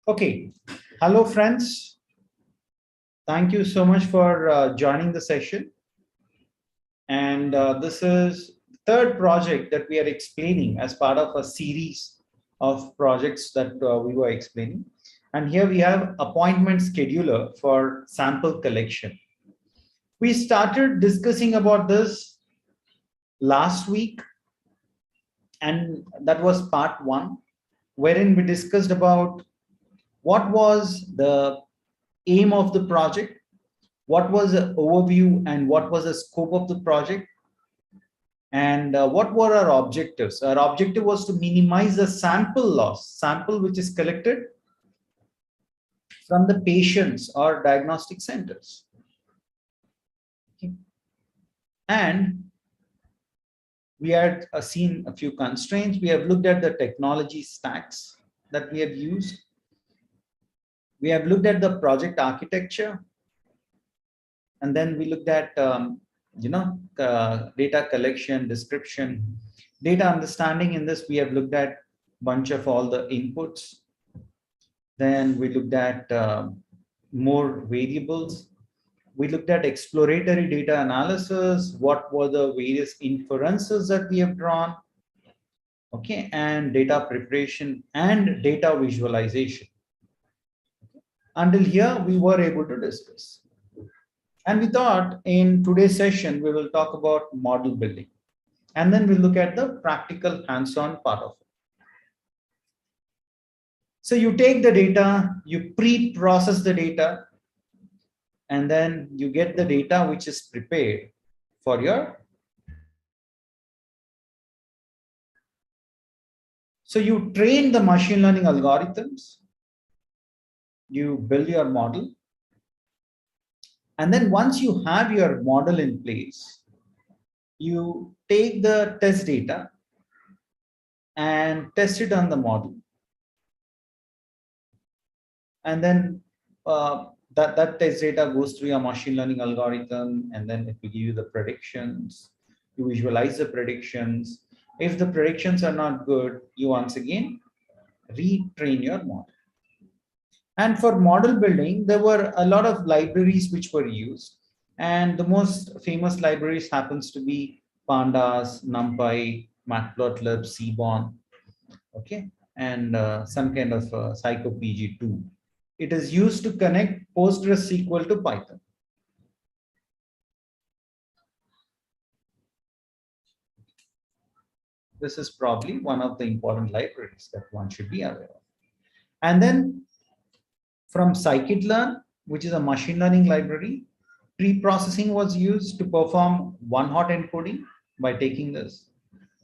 Okay. Hello, friends. Thank you so much for joining the session. And this is the third project that we are explaining as part of a series of projects that we were explaining. And here we have appointment scheduler for sample collection. We started discussing about this last week, and that was part one, wherein we discussed about what was the aim of the project, what was the overview and what was the scope of the project, and what were our objectives. Our objective was to minimize the sample loss, sample which is collected from the patients or diagnostic centers. Okay. And we had seen a few constraints. We have looked at the technology stacks that we have used. We have looked at the project architecture. And then we looked at data collection, description, data understanding. In this, we have looked at a bunch of all the inputs. Then we looked at more variables. We looked at exploratory data analysis. What were the various inferences that we have drawn? Okay, and data preparation and data visualization. Until here, we were able to discuss. And we thought in today's session, we will talk about model building. And then we'll look at the practical hands-on part of it. So you take the data, you pre-process the data, and then you get the data which is prepared for your. So you train the machine learning algorithms, you build your model, and then once you have your model in place, you take the test data and test it on the model. And then that test data goes through your machine learning algorithm, and then it will give you the predictions. You visualize the predictions. If the predictions are not good, you once again retrain your model. And for model building, there were a lot of libraries which were used. And the most famous libraries happens to be Pandas, NumPy, Matplotlib, Seaborn, okay, and some kind of PsychoPG2. It is used to connect PostgreSQL to Python. This is probably one of the important libraries that one should be aware of. And then from scikit-learn, which is a machine learning library, pre-processing was used to perform one-hot encoding by taking this.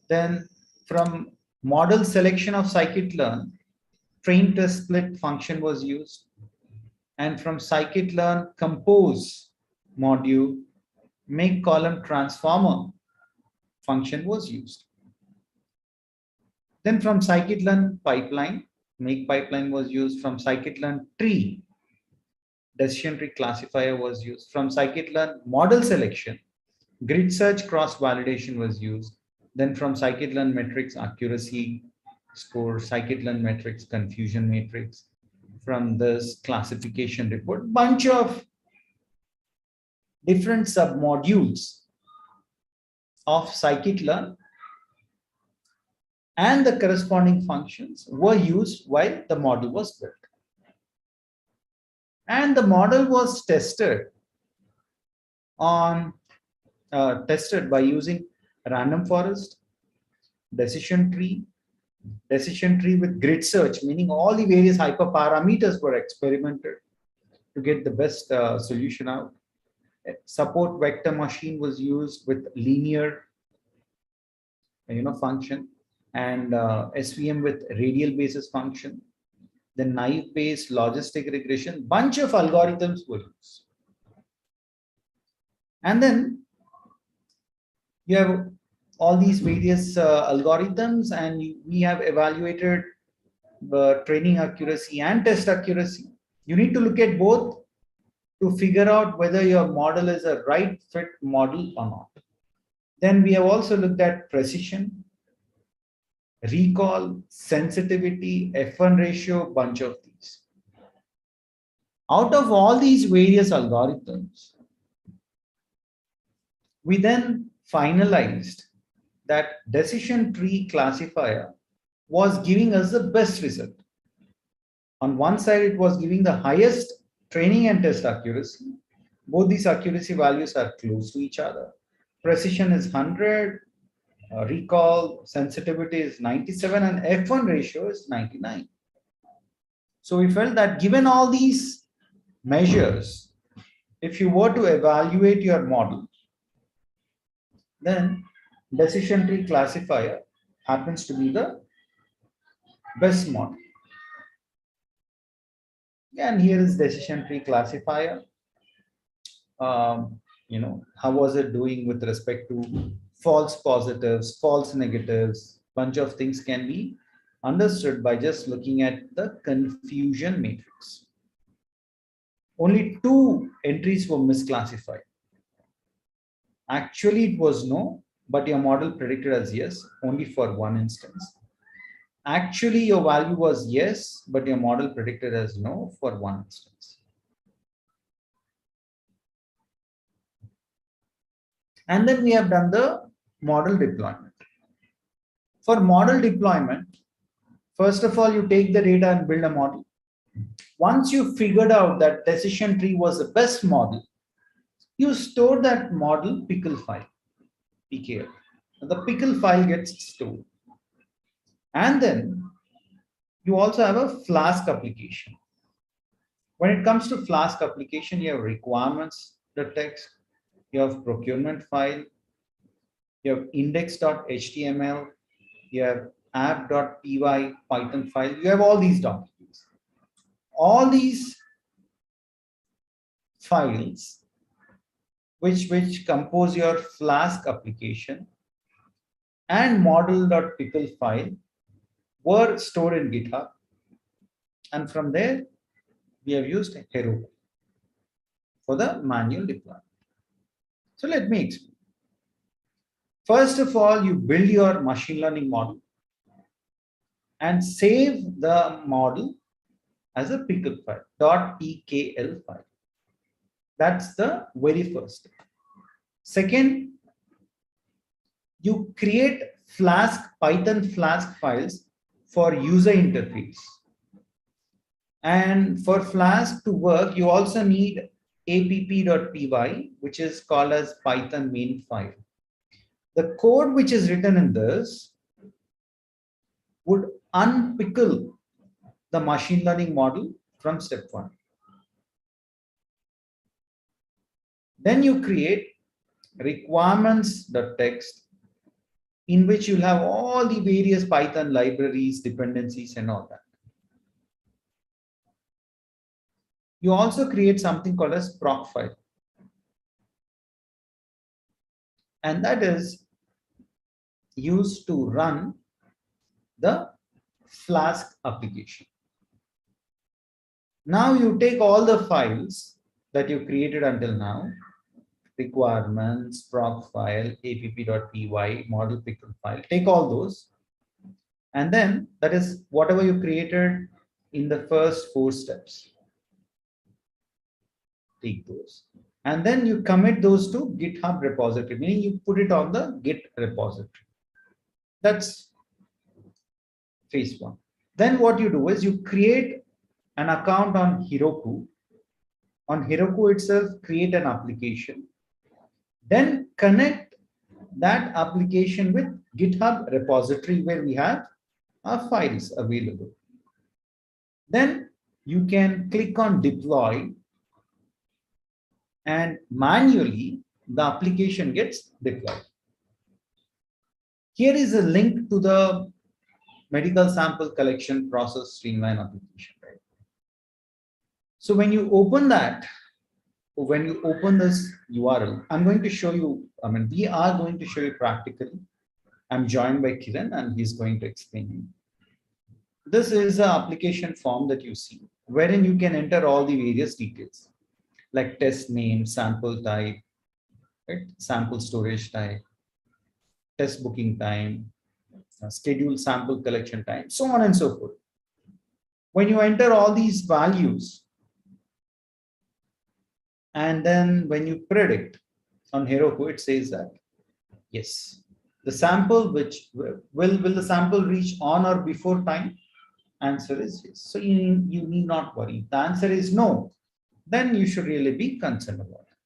Then from model selection of scikit-learn, train test split function was used. And from scikit-learn compose module, make column transformer function was used. Then from scikit-learn pipeline, make pipeline was used. From scikit-learn tree, decision tree classifier was used. From scikit-learn model selection, grid search cross validation was used. Then from scikit-learn metrics accuracy score, scikit-learn metrics confusion matrix. From this classification report, bunch of different submodules of scikit-learn and the corresponding functions were used while the model was built. And the model was tested by using random forest, decision tree with grid search, meaning all the various hyperparameters were experimented to get the best solution out. Support vector machine was used with linear function, and SVM with radial basis function. Then naive based logistic regression, bunch of algorithms were used. And then you have all these various algorithms, and we have evaluated the training accuracy and test accuracy. You need to look at both to figure out whether your model is a right fit model or not. Then we have also looked at precision, recall, sensitivity, F1 ratio, bunch of these. Out of all these various algorithms, we then finalized that decision tree classifier was giving us the best result. On one side, it was giving the highest training and test accuracy. Both these accuracy values are close to each other. Precision is 100, recall sensitivity is 97, and F1 ratio is 99. So we felt that given all these measures, if you were to evaluate your model, then decision tree classifier happens to be the best model. And here is decision tree classifier. How was it doing with respect to false positives, false negatives? Bunch of things can be understood by just looking at the confusion matrix. Only 2 entries were misclassified. Actually, it was no, but your model predicted as yes, only for one instance. Actually, your value was yes, but your model predicted as no for one instance. And then we have done the model deployment. For model deployment, first of all, you take the data and build a model. Once you figured out that decision tree was the best model, you store that model pickle file, PKL. The pickle file gets stored. And then you also have a Flask application. When it comes to Flask application, you have requirements, the text, you have procurement file, you have index.html, you have app.py Python file, you have all these documents. All these files which compose your Flask application and model.pickle file were stored in GitHub. And from there, we have used Heroku for the manual deployment. So let me explain. First of all, you build your machine learning model and save the model as a pickle file, .pkl file. That's the very first step. Second, you create Python Flask files for user interface. And for Flask to work, you also need app.py, which is called as Python main file. The code which is written in this would unpickle the machine learning model from step 1. Then you create requirements.txt, in which you'll have all the various Python libraries, dependencies, and all that. You also create something called as proc file. And that is used to run the Flask application. Now you take all the files that you created until now, requirements, proc file, app.py, model pickle file, take all those. And then that is whatever you created in the first 4 steps. Take those. And then you commit those to GitHub repository, meaning you put it on the Git repository. That's phase 1. Then what you do is you create an account on Heroku. On Heroku itself, create an application. Then connect that application with GitHub repository where we have our files available. Then you can click on deploy, and manually the application gets deployed. Here is a link to the medical sample collection process streamline application. Right? So when you open that, when you open this URL, I'm going to show you, we are going to show you practically. I'm joined by Kiran and he's going to explain. This is an application form that you see, wherein you can enter all the various details, like test name, sample type, right? Sample storage type, test booking time, scheduled sample collection time, so on and so forth. When you enter all these values, And then when you predict on Heroku, it says that, yes, the sample which will the sample reach on or before time? Answer is yes. So you need not worry. The answer is no. Then you should really be concerned about it.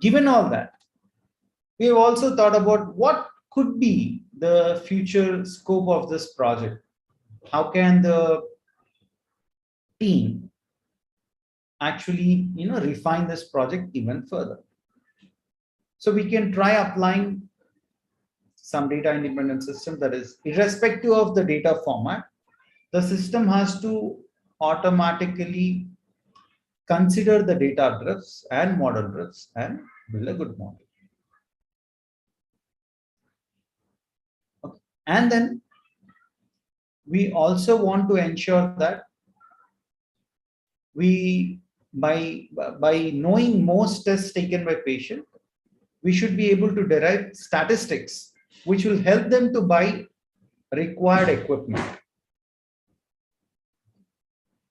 Given all that, we have also thought about what could be the future scope of this project. How can the team actually refine this project even further? So we can try applying some data independent system, that is irrespective of the data format, the system has to automatically consider the data drifts and model drifts and build a good model. Okay. And then we also want to ensure that we, by knowing most tests taken by patient, we should be able to derive statistics which will help them to buy required equipment.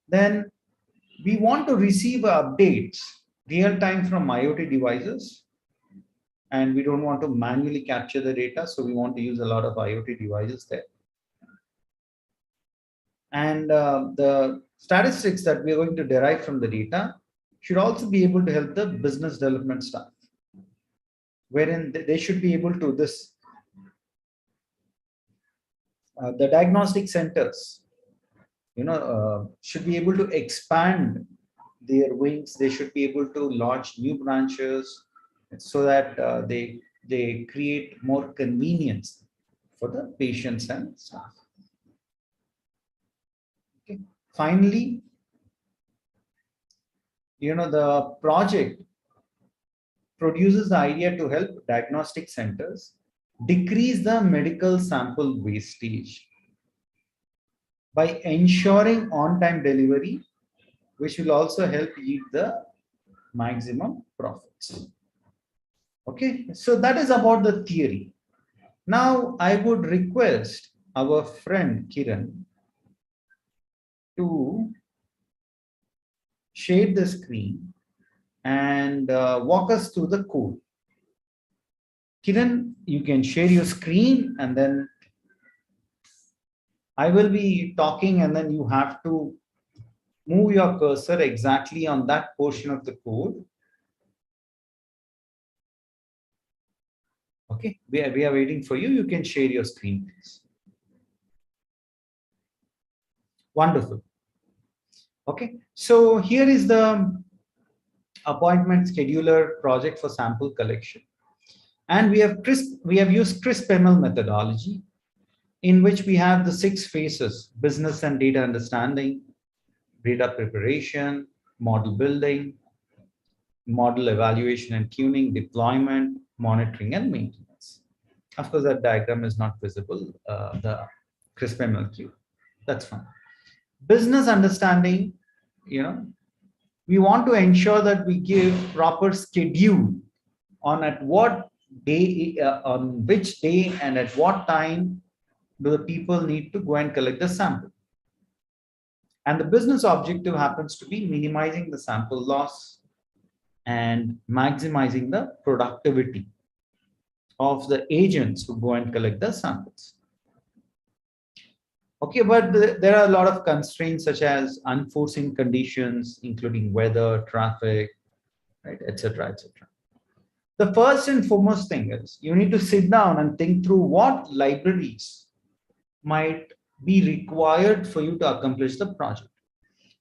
Then we want to receive updates real time from IoT devices, and we don't want to manually capture the data, so we want to use a lot of IoT devices there. And the statistics that we are going to derive from the data should also be able to help the business development staff, wherein they should be able to the diagnostic centers should be able to expand their wings. They should be able to launch new branches so that they create more convenience for the patients and staff. Okay. Finally, the project produces the idea to help diagnostic centers decrease the medical sample wastage by ensuring on-time delivery, which will also help yield the maximum profits. Okay, so that is about the theory. Now I would request our friend Kiran to share the screen and walk us through the code. Kiran, you can share your screen, and then I will be talking, and then you have to move your cursor exactly on that portion of the code. Okay, we are waiting for you. You can share your screen, please. Wonderful. Okay, so here is the appointment scheduler project for sample collection, and we have used CRISP-ML methodology, in which we have the 6 phases: business and data understanding, data preparation, model building, model evaluation and tuning, deployment, monitoring, and maintenance. Of course, that diagram is not visible, the CRISP-ML cube. That's fine. Business understanding, we want to ensure that we give proper schedule on at what day, on which day and at what time do the people need to go and collect the sample. And the business objective happens to be minimizing the sample loss and maximizing the productivity of the agents who go and collect the samples. Okay, but there are a lot of constraints such as unforeseen conditions, including weather, traffic, right, etc., etc. The first and foremost thing is you need to sit down and think through what libraries might be required for you to accomplish the project.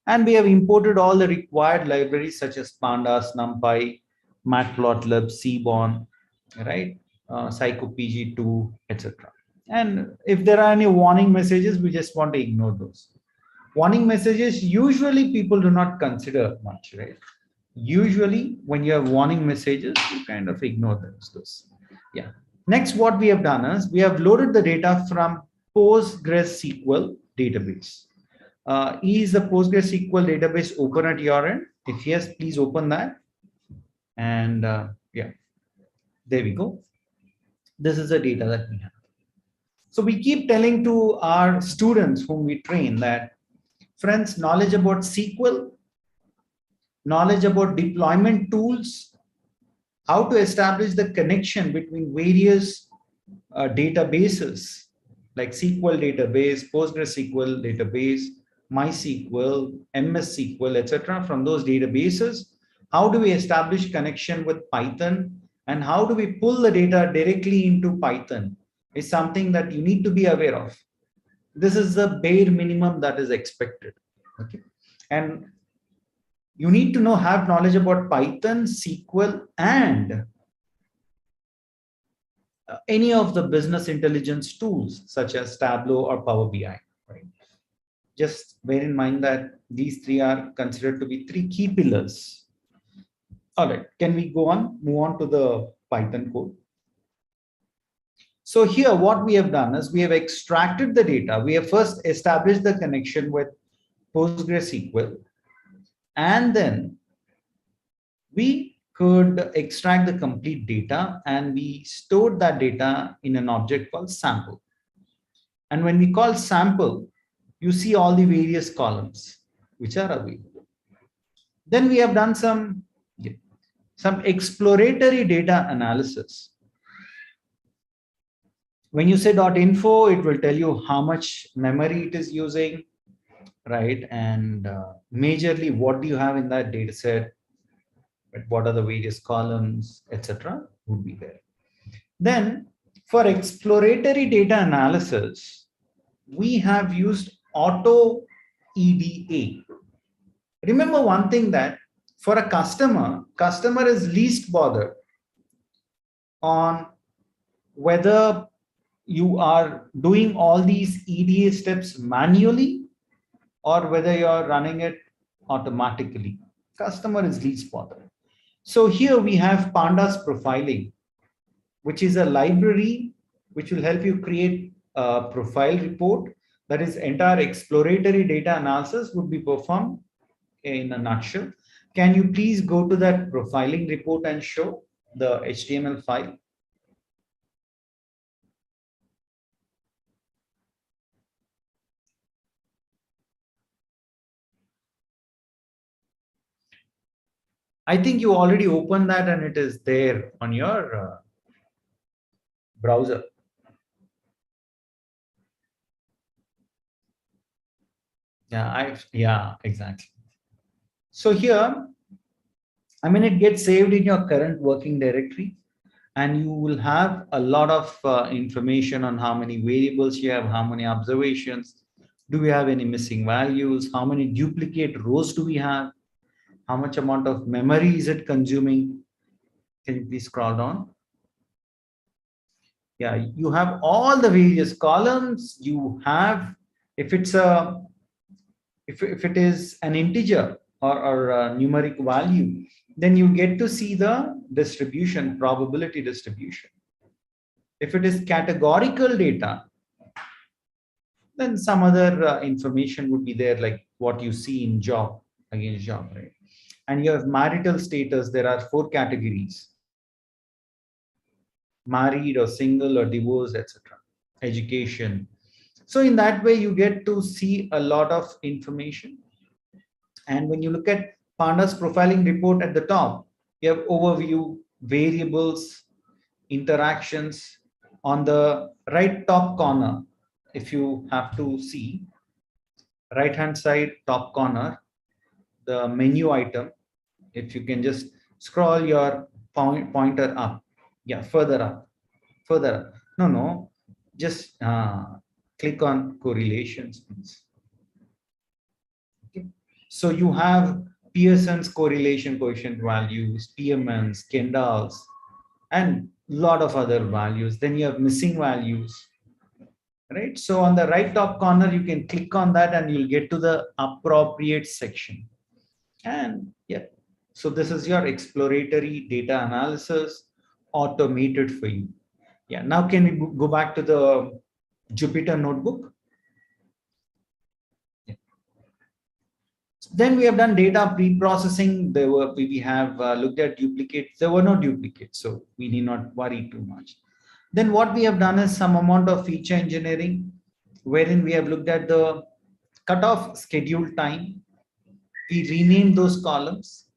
And we have imported all the required libraries such as Pandas, NumPy, Matplotlib, Seaborn, right, PsychoPG2, etc. And if there are any warning messages, we just want to ignore those. Warning messages, usually people do not consider much, right? Usually when you have warning messages, you kind of ignore those. Yeah. Next, what we have done is we have loaded the data from PostgreSQL database. Is the PostgreSQL database open at your end? If yes, please open that. And yeah, there we go. This is the data that we have. So we keep telling to our students whom we train that, friends, knowledge about SQL knowledge about deployment tools, how to establish the connection between various databases like SQL database, PostgreSQL database, MySQL, MS SQL, etc. From those databases, how do we establish connection with Python, and how do we pull the data directly into Python is something that you need to be aware of. This is the bare minimum that is expected. Okay, and you need to have knowledge about Python, SQL, and any of the business intelligence tools such as Tableau or Power BI. Right? Just bear in mind that these three are considered to be three key pillars. All right, can we move on to the Python code? So here what we have done is we have extracted the data. We have first established the connection with PostgreSQL, and then we could extract the complete data, and we stored that data in an object called sample. And when we call sample, you see all the various columns which are available. Then we have done some exploratory data analysis. When you say .info, it will tell you how much memory it is using, right? And majorly what do you have in that data set, what are the various columns, etc. would be there. Then for exploratory data analysis, we have used auto EDA. Remember one thing, that for a customer is least bothered on whether you are doing all these EDA steps manually or whether you are running it automatically. Customer is least bothered. So here we have Pandas profiling, which is a library which will help you create a profile report. That is, entire exploratory data analysis would be performed in a nutshell. Can you please go to that profiling report and show the HTML file? I think you already opened that and it is there on your browser. Yeah, exactly. So here, it gets saved in your current working directory, and you will have a lot of information on how many variables you have, how many observations, do we have any missing values, how many duplicate rows do we have, how much amount of memory is it consuming. Can you please scroll down? Yeah, you have all the various columns. You have, if it is an integer or a numeric value, then you get to see the distribution, probability distribution. If it is categorical data, then some other information would be there, like what you see in job against job, right? And you have marital status. There are 4 categories: married or single or divorced, etc. Education. So in that way, you get to see a lot of information. And when you look at Pandas profiling report at the top, you have overview, variables, interactions. On the right top corner, if you have to see, right hand side top corner, the menu item, if you can just scroll your pointer up. Yeah, further up. No, just click on correlations, please. Okay. So you have Pearson's correlation coefficient values, PMNs, Kendall's, and a lot of other values. Then you have missing values, right? So on the right top corner, you can click on that and you'll get to the appropriate section. And yeah, so this is your exploratory data analysis automated for you. Yeah, now can we go back to the Jupyter notebook? Yeah. Then we have done data pre-processing. We have looked at duplicates. There were no duplicates, so we need not worry too much. Then what we have done is some amount of feature engineering, wherein we have looked at the cutoff schedule time. We renamed those columns.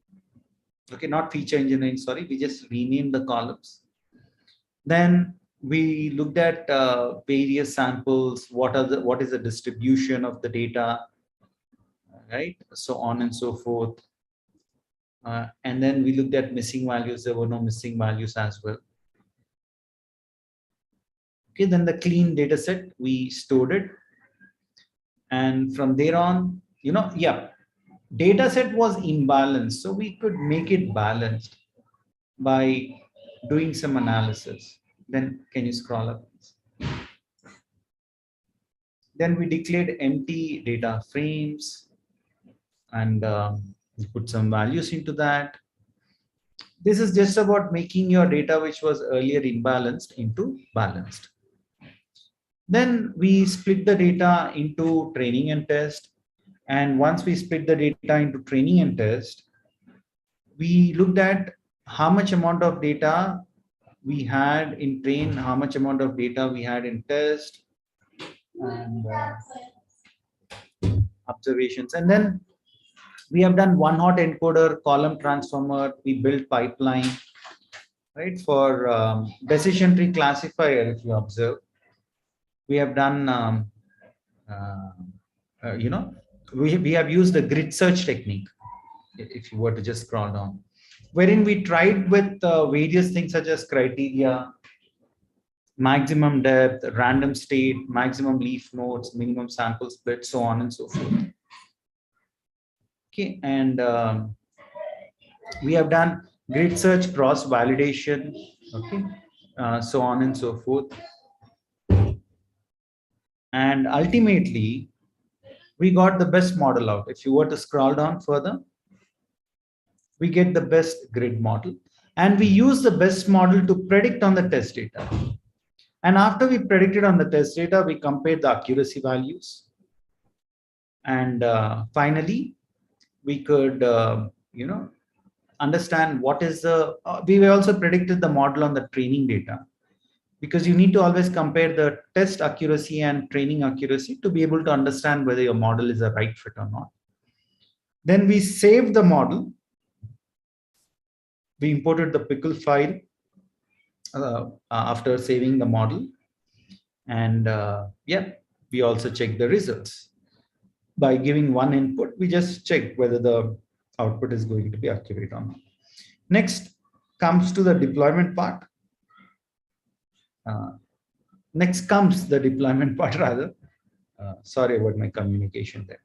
Okay, not feature engineering, sorry, we just renamed the columns. Then we looked at various samples, what is the distribution of the data, right? So on and so forth. And then we looked at missing values. There were no missing values as well. Okay, then the clean data set, we stored it. And from there on, yeah, data set was imbalanced. So we could make it balanced by doing some analysis. Then can you scroll up, please? Then we declared empty data frames and we put some values into that. This is just about making your data, which was earlier imbalanced, into balanced. Then we split the data into training and test. And once we split the data into training and test, we looked at how much amount of data we had in train, how much amount of data we had in test, and observations. And then we have done one hot encoder, column transformer, we built pipeline, right? For decision tree classifier, if you observe, we have done, we have used the grid search technique, if you were to just scroll down, wherein we tried with various things such as criteria, maximum depth, random state, maximum leaf nodes, minimum sample split, so on and so forth. Okay, and we have done grid search cross validation, okay, so on and so forth. And ultimately, we got the best model out. If you were to scroll down further, we get the best grid model. And we use the best model to predict on the test data. And after we predicted on the test data, we compared the accuracy values. And finally, we could, understand what is the, we also predicted the model on the training data, because you need to always compare the test accuracy and training accuracy to be able to understand whether your model is a right fit or not. Then we saved the model. We imported the pickle file after saving the model. And yeah, we also check the results. By giving one input, we just check whether the output is going to be accurate or not. Next comes to the deployment part. Next comes the deployment part rather. Sorry about my communication there.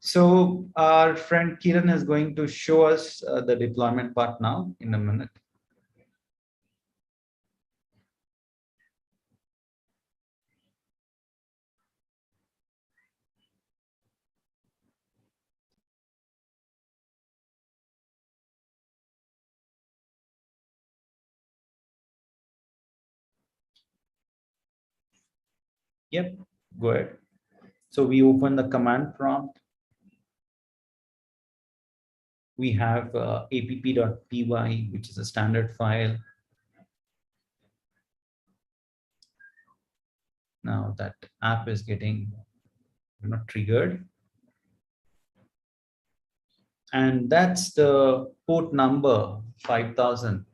So our friend Kiran is going to show us the deployment part now in a minute. Yep, go ahead. So we open the command prompt. We have app.py, which is a standard file. Now that app is getting triggered. And that's the port number 5000.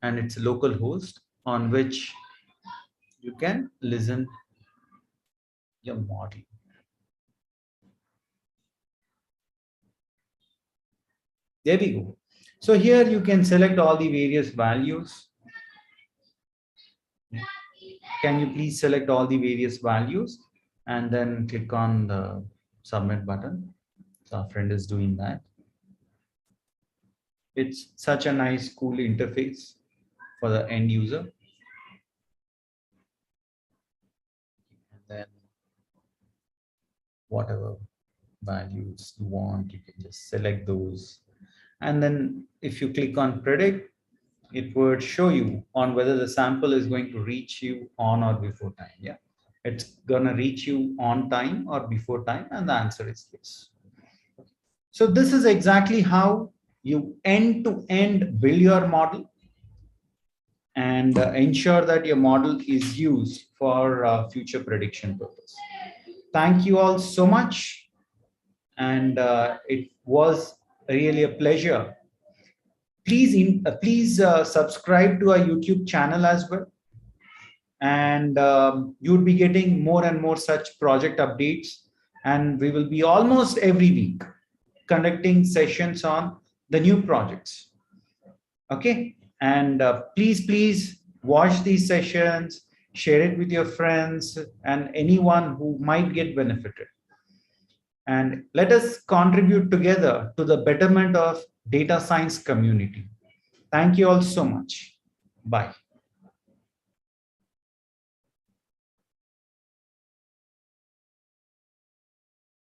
And it's a local host on which you can listen your model. There we go. So here you can select all the various values. Can you please select all the various values and then click on the submit button? So our friend is doing that. It's such a nice, cool interface for the end user. And then whatever values you want, you can just select those. And then if you click on predict, it would show you on whether the sample is going to reach you on or before time. Yeah, it's gonna reach you on time or before time, and the answer is yes. So this is exactly how you end-to-end build your model and ensure that your model is used for future prediction purpose. Thank you all so much. And it was really a pleasure please subscribe to our YouTube channel as well. And you'll be getting more and more such project updates. And we will be almost every week conducting sessions on the new projects. Okay. And please watch these sessions, share it with your friends and anyone who might get benefited. And let us contribute together to the betterment of data science community. Thank you all so much. Bye.